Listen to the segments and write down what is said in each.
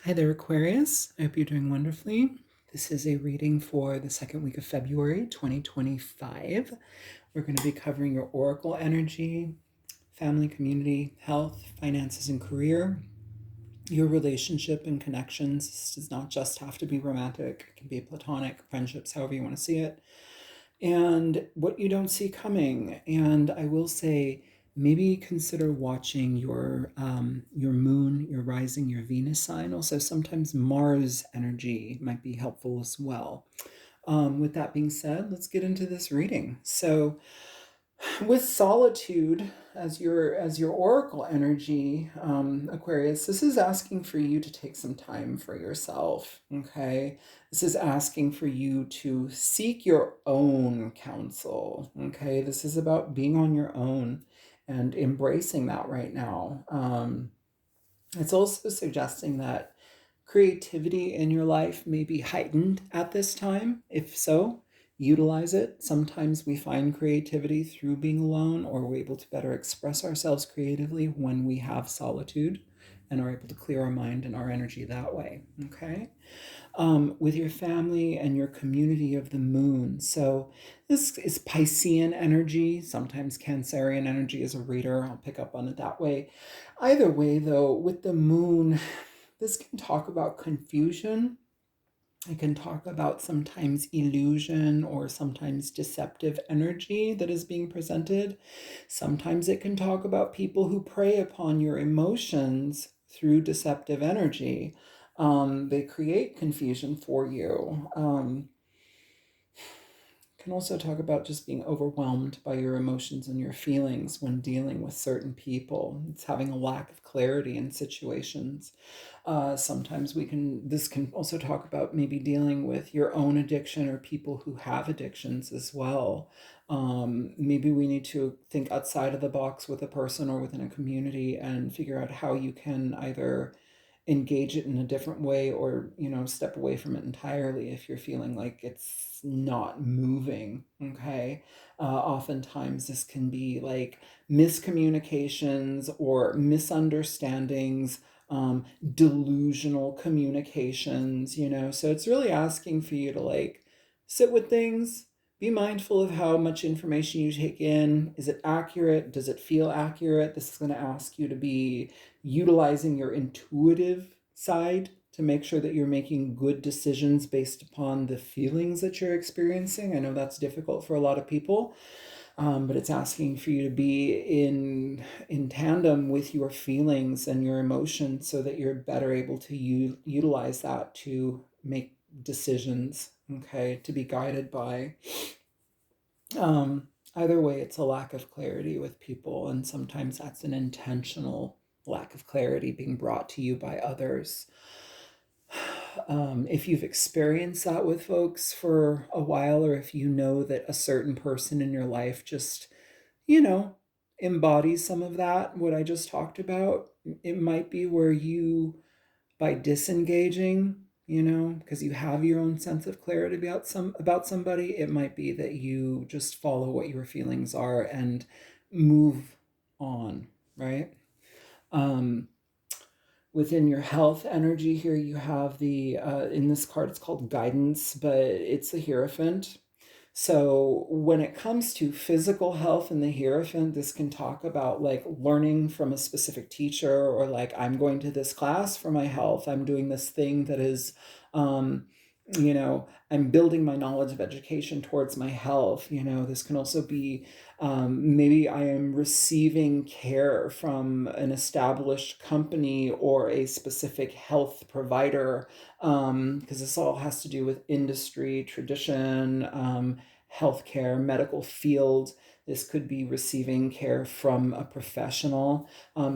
Hi there, Aquarius. I hope you're doing wonderfully. This is a reading for the second week of February 2025. We're going to be covering your oracle energy, family, community, health, finances, and career, your relationship and connections. This does not just have to be romantic, it can be platonic, friendships, however you want to see it, and what you don't see coming. And I will say, maybe consider watching your moon, your rising, your Venus sign. Also, sometimes Mars energy might be helpful as well. With that being said, let's get into this reading. So, with solitude as your oracle energy, Aquarius, this is asking for you to take some time for yourself. Okay, this is asking for you to seek your own counsel. Okay, this is about being on your own and embracing that right now. It's also suggesting that creativity in your life may be heightened at this time. If so, utilize it. Sometimes we find creativity through being alone, or we're able to better express ourselves creatively when we have solitude and are able to clear our mind and our energy that way. Okay. With your family and your community of the moon. So this is Piscean energy, sometimes Cancerian energy as a reader. I'll pick up on it that way. Either way, though, with the moon, this can talk about confusion. It can talk about sometimes illusion or sometimes deceptive energy that is being presented. Sometimes it can talk about people who prey upon your emotions through deceptive energy. They create confusion for you. Can also talk about just being overwhelmed by your emotions and your feelings when dealing with certain people. It's having a lack of clarity in situations. Sometimes this can also talk about maybe dealing with your own addiction or people who have addictions as well. Maybe we need to think outside of the box with a person or within a community and figure out how you can either engage it in a different way or step away from it entirely if you're feeling like it's not moving. Okay, oftentimes this can be like miscommunications or misunderstandings, delusional communications, so it's really asking for you to like sit with things, be mindful of how much information you take in. Is it accurate? Does it feel accurate? This is going to ask you to be utilizing your intuitive side to make sure that you're making good decisions based upon the feelings that you're experiencing. I know that's difficult for a lot of people, but it's asking for you to be in tandem with your feelings and your emotions so that you're better able to utilize that to make decisions. Okay, to be guided by. Either way, it's a lack of clarity with people, and sometimes that's an intentional lack of clarity being brought to you by others. If you've experienced that with folks for a while, or if you know that a certain person in your life just, you know, embodies some of that, what I just talked about, it might be where you, by disengaging, because you have your own sense of clarity about somebody, it might be that you just follow what your feelings are and move on, right? Um, Within your health energy here, you have the in this card it's called guidance, but it's the Hierophant. So when it comes to physical health in the Hierophant, this can talk about like learning from a specific teacher, or like I'm going to this class for my health. I'm doing this thing that is, I'm building my knowledge of education towards my health. This can also be maybe I am receiving care from an established company or a specific health provider, because this all has to do with industry, tradition, healthcare, medical field. This could be receiving care from a professional.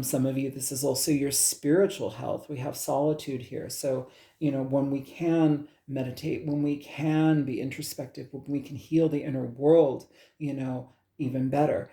Some of you, this is also your spiritual health. We have solitude here. So, when we can meditate, when we can be introspective, when we can heal the inner world, even better.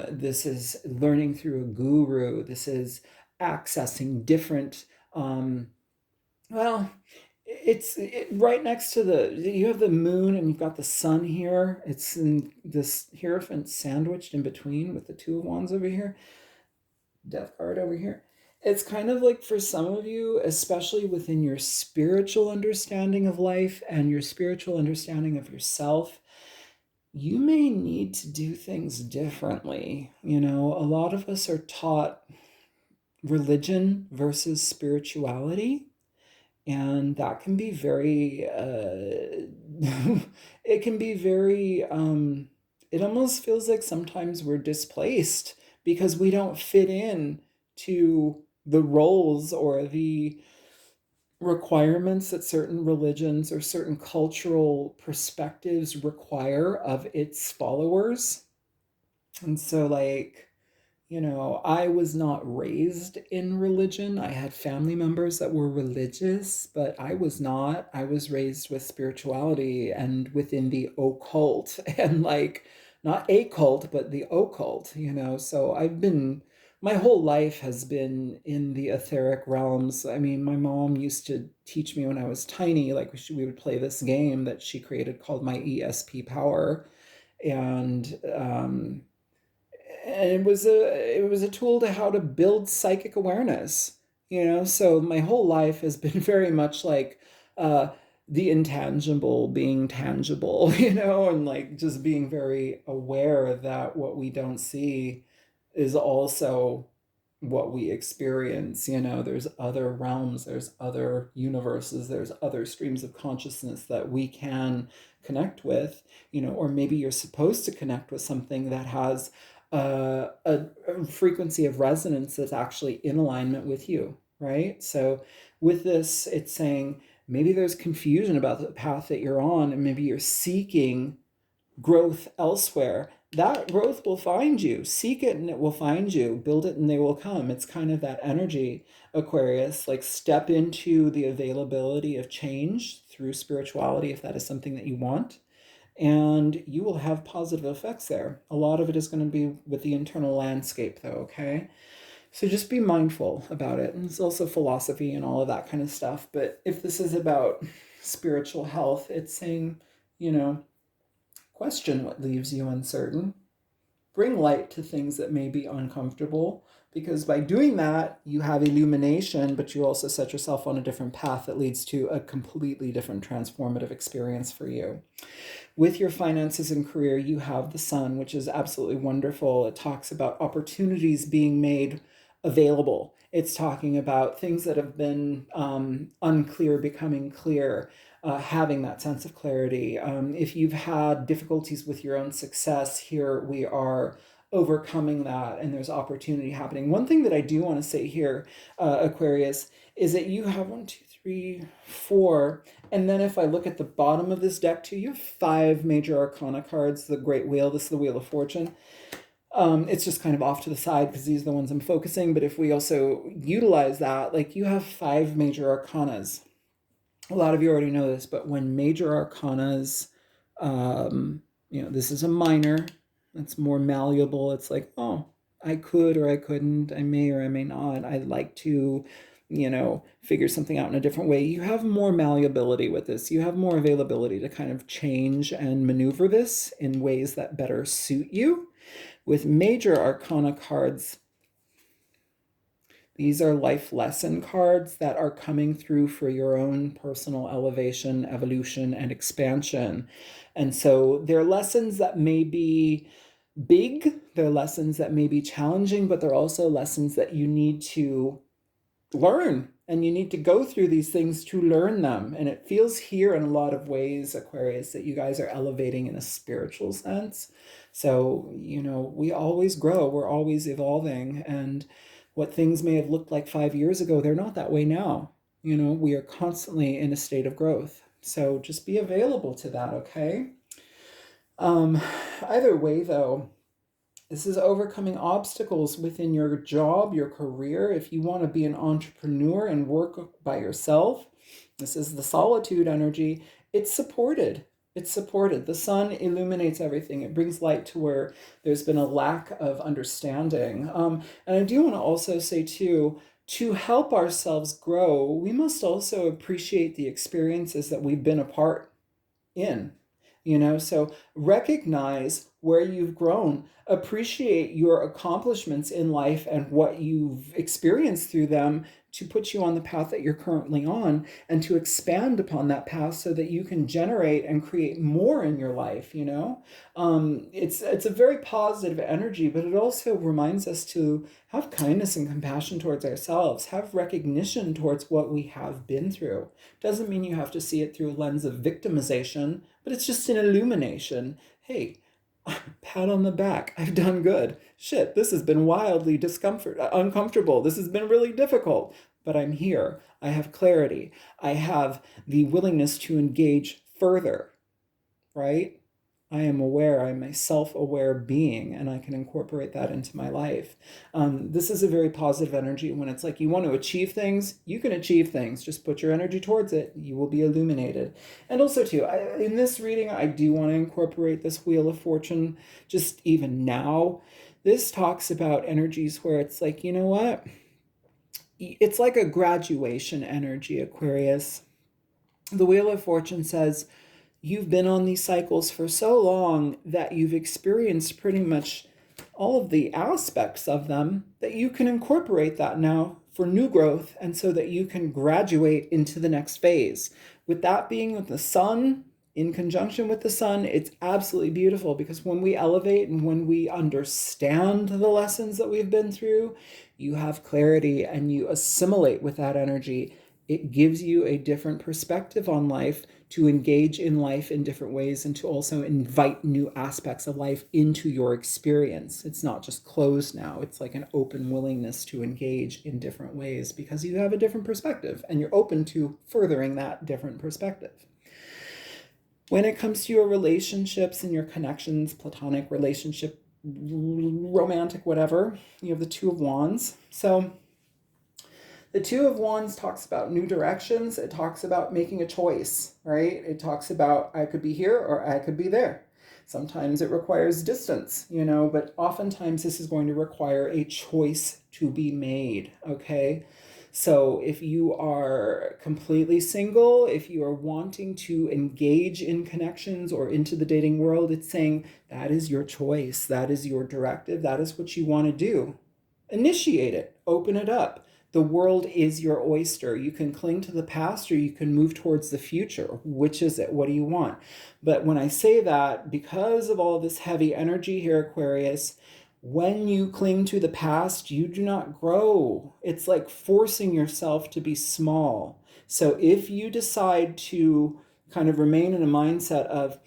This is learning through a guru. This is accessing different, well, right next to you have the moon and you've got the sun here. It's in this Hierophant sandwiched in between with the Two of Wands over here, Death card over here. It's kind of like for some of you, especially within your spiritual understanding of life and your spiritual understanding of yourself, you may need to do things differently. You know, a lot of us are taught religion versus spirituality, and that can be very, it can be very, it almost feels like sometimes we're displaced because we don't fit in to the roles or the requirements that certain religions or certain cultural perspectives require of its followers. And so, like, you know, I was not raised in religion. I had family members that were religious, but I was not. I was raised with spirituality and within the occult and like not a cult, but the occult, you know. So my whole life has been in the etheric realms. I mean, my mom used to teach me when I was tiny, like we would play this game that she created called my ESP Power. And and it was a tool to how to build psychic awareness, you know. So my whole life has been very much like uh the intangible being tangible, you know, and like just being very aware that what we don't see is also what we experience. You know, there's other realms, there's other universes, there's other streams of consciousness that we can connect with, you know. Or maybe you're supposed to connect with something that has a frequency of resonance that's actually in alignment with you, right? So with this, it's saying maybe there's confusion about the path that you're on, and maybe you're seeking growth elsewhere. That growth will find you. Seek it and it will find you. Build it and they will come. It's kind of that energy, Aquarius. Like, step into the availability of change through spirituality if that is something that you want, and you will have positive effects there. A lot of it is going to be with the internal landscape, though, okay? So just be mindful about it. And it's also philosophy and all of that kind of stuff. But if this is about spiritual health, it's saying, you know, question what leaves you uncertain. Bring light to things that may be uncomfortable, because by doing that, you have illumination, but you also set yourself on a different path that leads to a completely different transformative experience for you. With your finances and career, you have the sun, which is absolutely wonderful. It talks about opportunities being made available. It's talking about things that have been unclear becoming clear, having that sense of clarity. If you've had difficulties with your own success, here we are overcoming that, and there's opportunity happening. One thing that I do want to say here, Aquarius, is that you have 1, 2, 3, 4. And then if I look at the bottom of this deck too, you have 5 major arcana cards. The Great Wheel, this is the Wheel of Fortune. It's just kind of off to the side because these are the ones I'm focusing. But if we also utilize that, like, you have 5 major arcanas. A lot of you already know this, but when major arcanas, you know, this is a minor, it's more malleable. It's like, oh, I could or I couldn't, I may or I may not. I'd like to, you know, figure something out in a different way. You have more malleability with this. You have more availability to kind of change and maneuver this in ways that better suit you. With major arcana cards, these are life lesson cards that are coming through for your own personal elevation, evolution, and expansion. And so they're lessons that may be big, they're lessons that may be challenging, but they're also lessons that you need to learn, and you need to go through these things to learn them. And it feels here in a lot of ways, Aquarius, that you guys are elevating in a spiritual sense. So, you know, we always grow, we're always evolving, and what things may have looked like 5 years ago, they're not that way now. You know, we are constantly in a state of growth. So just be available to that, okay? Either way, though, this is overcoming obstacles within your job, your career. If you want to be an entrepreneur and work by yourself, this is the solitude energy. It's supported. It's supported. The sun illuminates everything. It brings light to where there's been a lack of understanding. And I do want to also say, too, to help ourselves grow, we must also appreciate the experiences that we've been a part in. You know, so recognize where you've grown. Appreciate your accomplishments in life and what you've experienced through them to put you on the path that you're currently on, and to expand upon that path so that you can generate and create more in your life, you know? It's a very positive energy, but it also reminds us to have kindness and compassion towards ourselves, have recognition towards what we have been through. Doesn't mean you have to see it through a lens of victimization, but it's just an illumination. Hey, pat on the back. I've done good. Shit, this has been wildly uncomfortable. This has been really difficult, but I'm here. I have clarity. I have the willingness to engage further, right? I am aware. I'm a self-aware being, and I can incorporate that into my life. This is a very positive energy. When it's like you want to achieve things, you can achieve things. Just put your energy towards it. You will be illuminated. And also, too, in this reading, I do want to incorporate this Wheel of Fortune. Just even now, this talks about energies where it's like, you know what? It's like a graduation energy, Aquarius. The Wheel of Fortune says, you've been on these cycles for so long that you've experienced pretty much all of the aspects of them, that you can incorporate that now for new growth, and so that you can graduate into the next phase. With that being with the sun, in conjunction with the sun, it's absolutely beautiful, because when we elevate and when we understand the lessons that we've been through, you have clarity and you assimilate with that energy. It gives you a different perspective on life, to engage in life in different ways, and to also invite new aspects of life into your experience. It's not just closed now. It's like an open willingness to engage in different ways, because you have a different perspective and you're open to furthering that different perspective. When it comes to your relationships and your connections, platonic relationship, romantic, whatever, you have the Two of Wands. So the Two of Wands talks about new directions. It talks about making a choice, right? It talks about, I could be here or I could be there. Sometimes it requires distance, you know, but oftentimes this is going to require a choice to be made, okay? So if you are completely single, if you are wanting to engage in connections or into the dating world, it's saying that is your choice. That is your directive. That is what you want to do. Initiate it. Open it up. The world is your oyster. You can cling to the past or you can move towards the future. Which is it? What do you want? But when I say that, because of all this heavy energy here, Aquarius, when you cling to the past, you do not grow. It's like forcing yourself to be small. So if you decide to kind of remain in a mindset of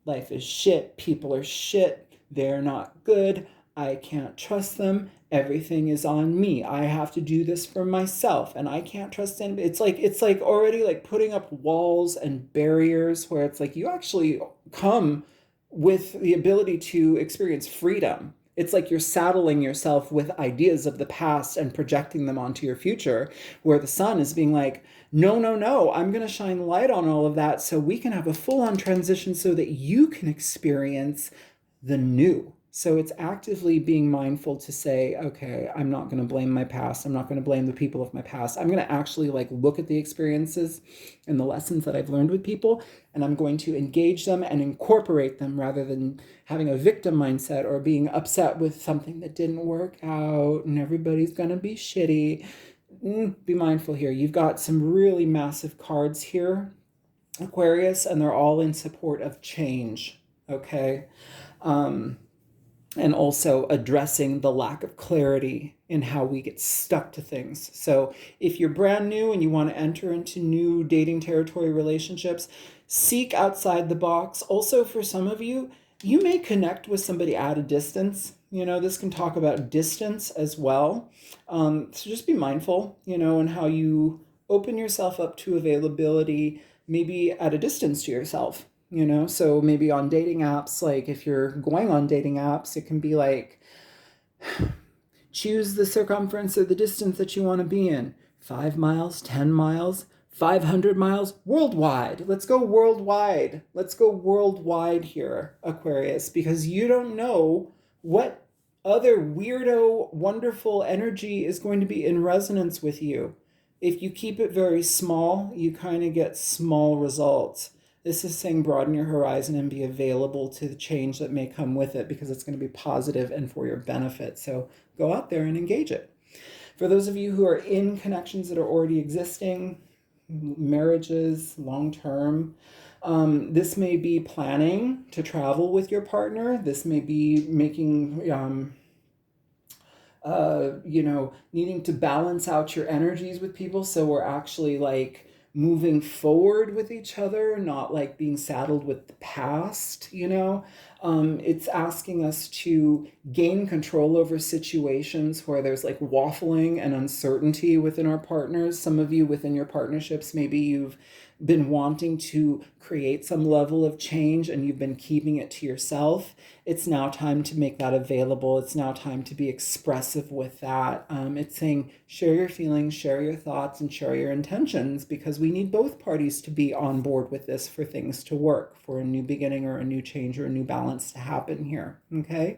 life is shit, people are shit, they're not good, I can't trust them, everything is on me, I have to do this for myself, and I can't trust anybody. It's like already like putting up walls and barriers, where it's like you actually come with the ability to experience freedom. It's like you're saddling yourself with ideas of the past and projecting them onto your future, where the sun is being like, no, no, no, I'm going to shine light on all of that so we can have a full-on transition so that you can experience the new. So it's actively being mindful to say, okay, I'm not going to blame my past. I'm not going to blame the people of my past. I'm going to actually like look at the experiences and the lessons that I've learned with people, and I'm going to engage them and incorporate them, rather than having a victim mindset or being upset with something that didn't work out and everybody's going to be shitty. Be mindful here. You've got some really massive cards here, Aquarius, and they're all in support of change, okay? And also addressing the lack of clarity in how we get stuck to things. So if you're brand new and you want to enter into new dating territory relationships, seek outside the box. Also, for some of you, you may connect with somebody at a distance. You know, this can talk about distance as well. So just be mindful, you know, in how you open yourself up to availability, maybe at a distance to yourself. You know, so maybe on dating apps, like if you're going on dating apps, it can be like, choose the circumference or the distance that you want to be in. 5 miles, 10 miles, 500 miles, worldwide. Let's go worldwide. Let's go worldwide here, Aquarius, because you don't know what other weirdo, wonderful energy is going to be in resonance with you. If you keep it very small, you kind of get small results. This is saying broaden your horizon and be available to the change that may come with it, because it's going to be positive and for your benefit. So go out there and engage it. For those of you who are in connections that are already existing, marriages, long term, this may be planning to travel with your partner. This may be making, needing to balance out your energies with people. So we're actually like moving forward with each other, not like being saddled with the past, It's asking us to gain control over situations where there's like waffling and uncertainty within our partners. Some of you within your partnerships, maybe you've been wanting to create some level of change and you've been keeping it to yourself. It's now time to make that available. It's now time to be expressive with that. It's saying share your feelings, share your thoughts, and share your intentions, because we need both parties to be on board with this for things to work, for a new beginning or a new change or a new balance to happen here. Okay?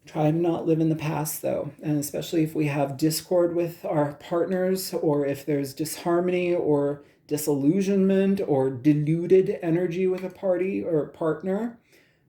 Try to not live in the past, though, and especially if we have discord with our partners, or if there's disharmony or disillusionment or deluded energy with a party or a partner.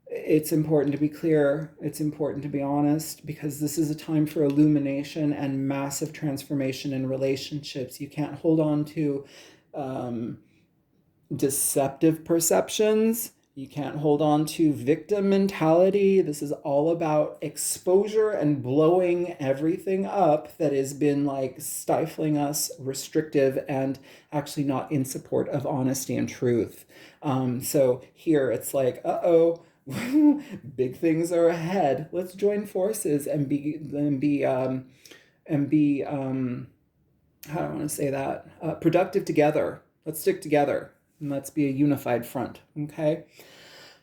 It's important to be clear. It's important to be honest, because this is a time for illumination and massive transformation in relationships. You can't hold on to deceptive perceptions. You can't hold on to victim mentality. This is all about exposure and blowing everything up that has been like stifling us, restrictive, and actually not in support of honesty and truth. So here it's like, uh-oh, big things are ahead. Let's join forces and be how do I want to say that? Productive together. Let's stick together. And let's be a unified front, okay?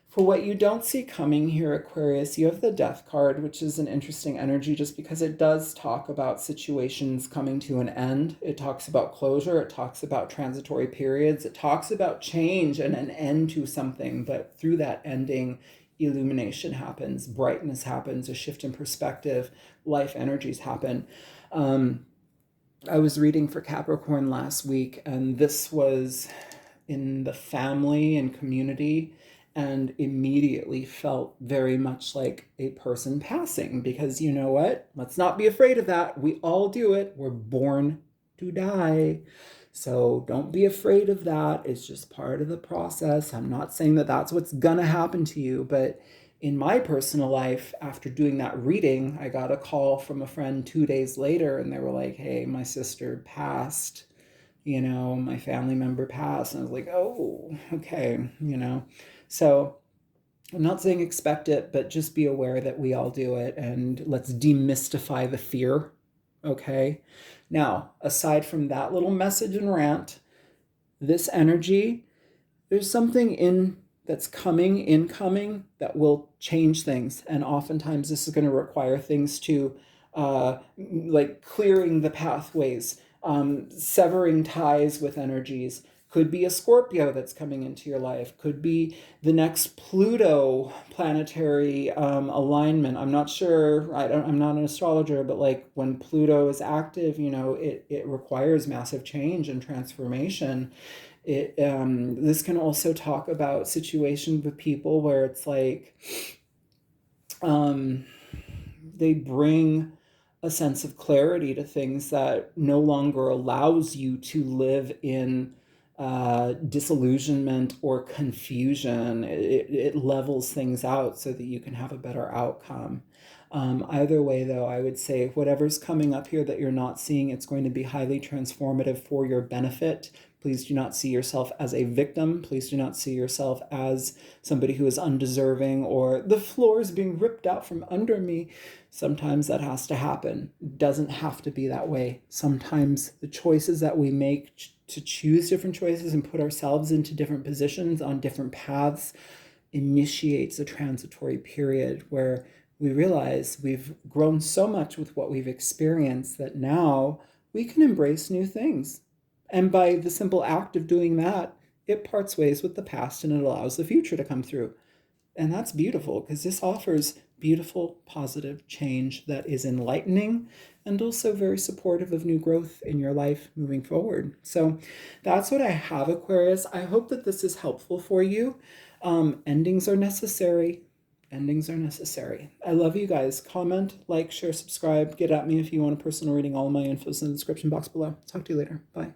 For what you don't see coming here, Aquarius, you have the Death card, which is an interesting energy just because it does talk about situations coming to an end. It talks about closure. It talks about transitory periods. It talks about change and an end to something. But through that ending, illumination happens, brightness happens, a shift in perspective, life energies happen. I was reading for Capricorn last week, and this was in the family and community, and immediately felt very much like a person passing, because you know what? Let's not be afraid of that. We all do it. We're born to die. So don't be afraid of that. It's just part of the process. I'm not saying that that's what's gonna happen to you, but in my personal life, after doing that reading, I got a call from a friend 2 days later, and they were like, hey, my sister passed, my family member passed. And I was like, oh, okay, So I'm not saying expect it, but just be aware that we all do it, and let's demystify the fear, okay? Now, aside from that little message and rant, this energy, there's something that's incoming, that will change things. And oftentimes this is going to require things to, like clearing the pathways, severing ties with energies. Could be a Scorpio that's coming into your life. Could be the next Pluto planetary alignment. I'm not sure. I'm not an astrologer, but like when Pluto is active, it requires massive change and transformation. This can also talk about situations with people where it's like they bring a sense of clarity to things that no longer allows you to live in disillusionment or confusion. It levels things out so that you can have a better outcome. Either way, though, I would say whatever's coming up here that you're not seeing, it's going to be highly transformative for your benefit. Please do not see yourself as a victim. Please do not see yourself as somebody who is undeserving, or the floor is being ripped out from under me. Sometimes that has to happen. It doesn't have to be that way. Sometimes the choices that we make to choose different choices and put ourselves into different positions on different paths initiates a transitory period where we realize we've grown so much with what we've experienced that now we can embrace new things. And by the simple act of doing that, it parts ways with the past and it allows the future to come through. And that's beautiful, because this offers beautiful, positive change that is enlightening and also very supportive of new growth in your life moving forward. So that's what I have, Aquarius. I hope that this is helpful for you. Endings are necessary. Endings are necessary. I love you guys. Comment, like, share, subscribe. Get at me if you want a personal reading. All of my info is in the description box below. Talk to you later. Bye.